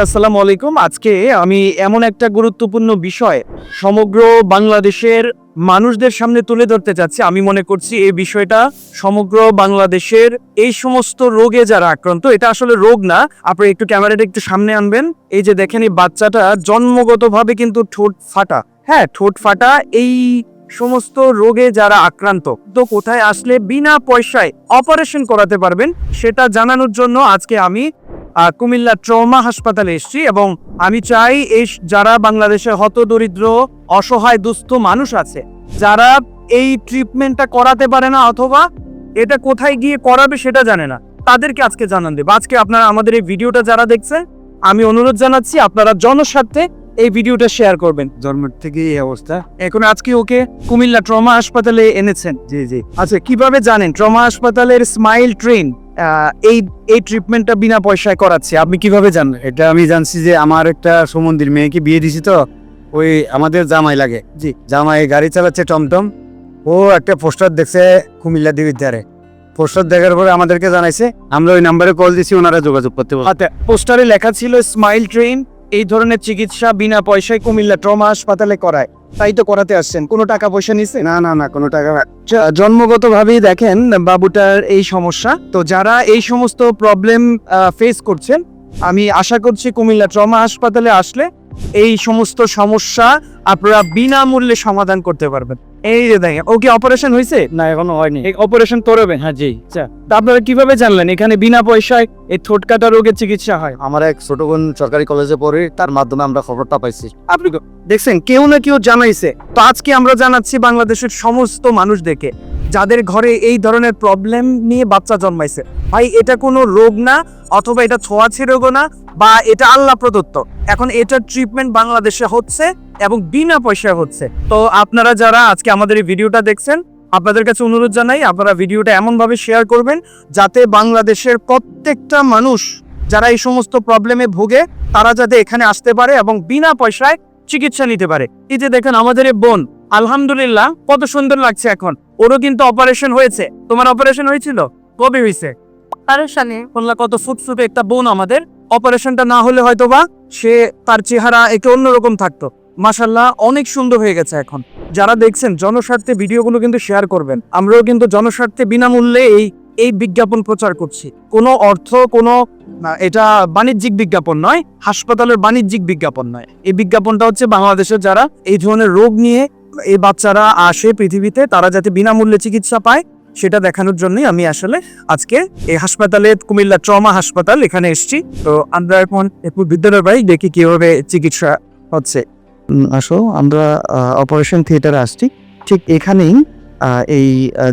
আসসালামু আলাইকুম। আজকে আমি এমন একটা গুরুত্বপূর্ণ বিষয় সমগ্র বাংলাদেশের মানুষদের সামনে তুলে ধরতে চাচ্ছি। আমি মনে করছি এই বিষয়টা সমগ্র বাংলাদেশের এই সমস্ত রোগে যারা আক্রান্ত, এটা আসলে রোগ না। আপনি একটু ক্যামেরাটা একটু সামনে আনবেন। এই যে দেখেন, এই বাচ্চাটা জন্মগতভাবে কিন্তু ঠোঁট ফাটা। হ্যাঁ, ঠোঁট ফাটা। এই সমস্ত রোগে যারা আক্রান্ত তো কোথায় আসলে বিনা পয়সায় অপারেশন করাতে পারবেন সেটা জানানোর জন্য আজকে আমি কুমিল্লা ট্রমা হাসপাতালে এসেছি। এবং আমি চাই এই যারা বাংলাদেশে হতদরিদ্র অসহায় দুস্থ মানুষ আছে, যারা এই ট্রিটমেন্টটা করাতে পারে না অথবা এটা কোথায় গিয়ে করাবে সেটা জানে না, তাদেরকে আজকে জানান দেব। আজকে আপনারা আমাদের এই ভিডিওটা যারা দেখছেন, আমি অনুরোধ জানাচ্ছি আপনারা জনস্বার্থে এই ভিডিওটা শেয়ার করবেন। জন্মের থেকে এই অবস্থা। এখন আজকে ওকে কুমিল্লা ট্রমা হাসপাতালে এনেছেন। জি জি। আচ্ছা, কিভাবে জানেন ট্রমা হাসপাতালের স্মাইল ট্রেন এই ট্রিটমেন্টটা বিনা পয়সায় করাচ্ছে? আপনি কিভাবে জানেন? এটা আমি জানছি যে আমার একটা সুমন্দির মেয়েকে বিয়ে দিছি, তো ওই আমাদের জামাই লাগে। জি। জামাই গাড়ি চালাচ্ছে টমটম, ও একটা পোস্টার দেখছে কুমিল্লা দিবির ধারে। পোস্টার দেখার পরে আমাদেরকে জানাইছে, আমরা ওই নাম্বারে কল দিছি, ওনারা যোগাযোগ করতে বলছে। আচ্ছা, পোস্টারে লেখা ছিল স্মাইল ট্রেন এই ধরনের চিকিৎসা বিনা পয়সায় কুমিল্লা ট্রমা হাসপাতালে করায়। তাই তো করাতে আসছেন, কোনো টাকা পয়সা নিছে? না না না, কোনো টাকা না। জন্মগতভাবেই দেখেন বাবুটার এই সমস্যা। তো যারা এই সমস্ত প্রবলেম ফেস করছেন, আমি আশা করছি কুমিল্লা ট্রমা হাসপাতালে আসলে এই সমস্ত সমস্যা আপনারা বিনামূল্যে সমাধান করতে পারবেন। এই যে দেখেন, ও কি অপারেশন হয়েছে? না, এখনো হয়নি। এই অপারেশন করবেন? হ্যাঁ জি। আচ্ছা, তা আপনারা কিভাবে জানলেন এখানে বিনা পয়সায় এই ঠোঁট কাটা রোগের চিকিৎসা হয়? আমার এক ছোট বোন সরকারি কলেজে পড়ে, তার মাধ্যমে আমরা খবরটা পাইছি। আপনি দেখছেন, কেউ না কেউ জানাইছে। তো আজকে আমরা জানাচ্ছি বাংলাদেশের সমস্ত মানুষদেরকে যাদের ঘরে এই ধরনের প্রবলেম নিয়ে বাচ্চা জন্মাইছে, ভাই এটা কোনো রোগ না, অথবা এটা ছোঁয়াছে রোগও না, বা এটা আল্লাহ প্রদত্ত। এখন এটার ট্রিটমেন্ট বাংলাদেশে হচ্ছে এবং বিনা পয়সায় হচ্ছে। তো আপনারা যারা আজকে আমাদের এই ভিডিওটা দেখছেন, আপনাদের কাছে অনুরোধ জানাই আপনারা ভিডিওটা এমনভাবে শেয়ার করবেন যাতে বাংলাদেশের প্রত্যেকটা মানুষ যারা এই সমস্ত প্রবলেমে ভোগে তারা যাতে এখানে আসতে পারে এবং বিনা পয়সায় চিকিৎসা নিতে পারে। এই যে দেখেন আমাদের এই বোন, আলহামদুলিল্লাহ কত সুন্দর লাগছে এখন। ওরও কিন্তু অপারেশন হয়েছে। তোমার অপারেশন হয়েছিল? কবে হয়েছে? বললা কত ফুটফুটে একটা বোন আমাদের। অপারেশনটা না হলে হয়তোবা সে তার চেহারা একটু অন্যরকম থাকতো। মাশাআল্লাহ, অনেক সুন্দর হয়ে গেছে এখন। যারা দেখছেন জনস্বার্থে ভিডিওগুলো কিন্তু শেয়ার করবেন। আমরাও কিন্তু জনস্বার্থে বিনামূল্যে এই বিজ্ঞাপন প্রচার করছি। কোনো অর্থ, কোনো এটা বাণিজ্যিক বিজ্ঞাপন নয়, হাসপাতালের বাণিজ্যিক বিজ্ঞাপন নয়। এই বিজ্ঞাপনটা হচ্ছে বাংলাদেশের যারা এই ধরনের রোগ নিয়ে এই বাচ্চারা আসে পৃথিবীতে, তারা যাতে বিনামূল্যে চিকিৎসা পায় সেটা দেখানোর জন্যই আমি আসলে আজকে এই হাসপাতালে, কুমিল্লা ট্রমা হাসপাতাল, এখানে এসেছি। তো আমরা এখন একটু বিদ্যালয় ভাই দেখি কিভাবে চিকিৎসা হচ্ছে। আসো, আমরা অপারেশন থিয়েটারে আসছি। ঠিক এখানেই এই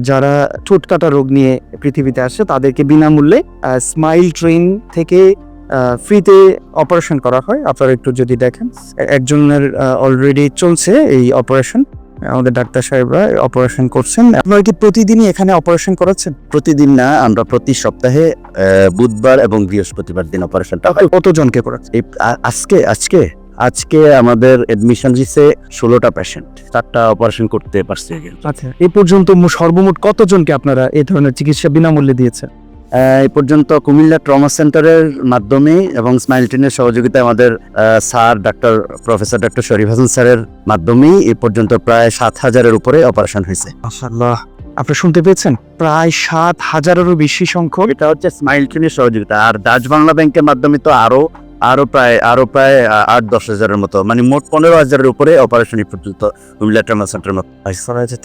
যারা ঠোঁট কাটা রোগ নিয়ে পৃথিবীতে আসে তাদেরকে বিনামূল্যে স্মাইল ট্রেন থেকে ফ্রিতে অপারেশন করা হয়। আপনারা একটু যদি দেখেন, একজনের অলরেডি চলছে এই অপারেশন। আমাদের ডাক্তার সাহেবরা অপারেশন করছেন। আপনারা কি প্রতিদিনই এখানে অপারেশন করাচ্ছেন? প্রতিদিন না, আমরা প্রতি সপ্তাহে বুধবার এবং বৃহস্পতিবার দিন অপারেশনটা হয়। কতজনকে করাচ্ছেন? আজকে আমাদের এডমিশন দিচ্ছে 16টা পেশেন্ট, 4টা অপারেশন করতে পারছে। আচ্ছা, এই পর্যন্ত সর্বমোট কতজনকে আপনারা এই ধরনের চিকিৎসা বিনামূল্যে দিয়েছেন? এই পর্যন্ত কুমিল্লা ট্রমা সেন্টারের মাধ্যমে এবং স্মাইল ট্রেনের সহযোগিতায় আমাদের স্যার প্রফেসর ডক্টর শরীফ হাসান স্যারের মাধ্যমেই এই পর্যন্ত প্রায় 7000-এর উপরে অপারেশন হয়েছে। মাশাআল্লাহ, আপনি শুনতে পেয়েছেন, প্রায় 7000-এরও বেশি সংখ্যক। এটা হচ্ছে স্মাইল ট্রেনের সহযোগিতা। আর ডাচ বাংলা ব্যাংকের মাধ্যমে তো আরো প্রায় 8-10 হাজারের মতো, মানে মোট 15,000-এর উপরে অপারেশন এই পর্যন্ত কুমিল্লা ট্রমা সেন্টারের মতো।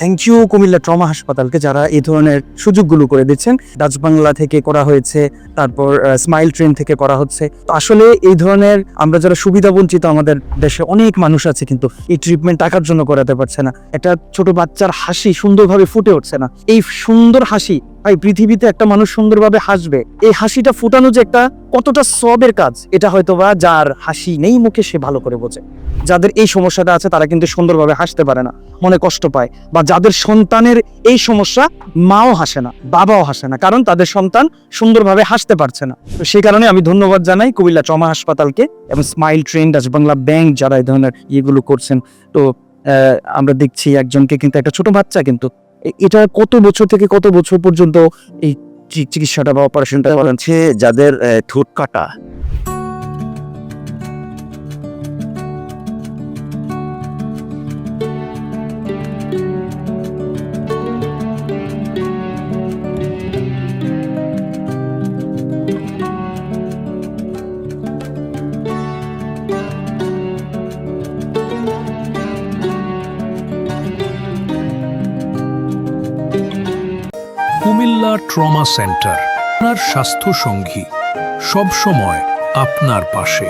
থ্যাংক ইউ কুমিল্লা ট্রমা হাসপাতালকে যারা এই ধরনের সুযোগগুলো করে দিচ্ছেন। ডাচ বাংলা থেকে করা হয়েছে, তারপর স্মাইল ট্রেন থেকে করা হচ্ছে। তো আসলে এই ধরনের আমরা যারা সুবিধা বঞ্চিত, আমাদের দেশে অনেক মানুষ আছে কিন্তু এই ট্রিটমেন্ট টাকার জন্য করাতে পারছে না। একটা ছোট বাচ্চার হাসি সুন্দরভাবে ফুটে উঠছে না। এই সুন্দর হাসি, ভাই পৃথিবীতে একটা মানুষ সুন্দরভাবে হাসবে, এই হাসিটা ফুটানো যে একটা কতটা সবের কাজ, এটা হয়তোবা যার হাসি নেই মুখে সে ভালো করে বোঝে। যাদের এই সমস্যাটা আছে তারা কিন্তু সুন্দরভাবে হাসতে পারে না, মনে কষ্ট পায়। বা যাদের সন্তানের এই সমস্যা, মাও হাসে না, বাবাও হাসে না, কারণ তাদের সন্তান সুন্দরভাবে হাসতে পারছে না। তো সেই কারণে আমি ধন্যবাদ জানাই কুমিল্লা ট্রমা হাসপাতালকে এবং smile train, Dutch Bangla bank যারা এই ধরনের ইয়েগুলো করছেন। তো আমরা দেখছি একজনকে কিন্তু, একটা ছোট বাচ্চা কিন্তু, এটা কত বছর থেকে কত বছর পর্যন্ত এই চিকিৎসাটা বা অপারেশনটা হচ্ছে যাদের ঠোঁট কাটা কুমিল্লা ট্রমা সেন্টার, আপনার স্বাস্থ্য সঙ্গী, সব সময় আপনার পাশে।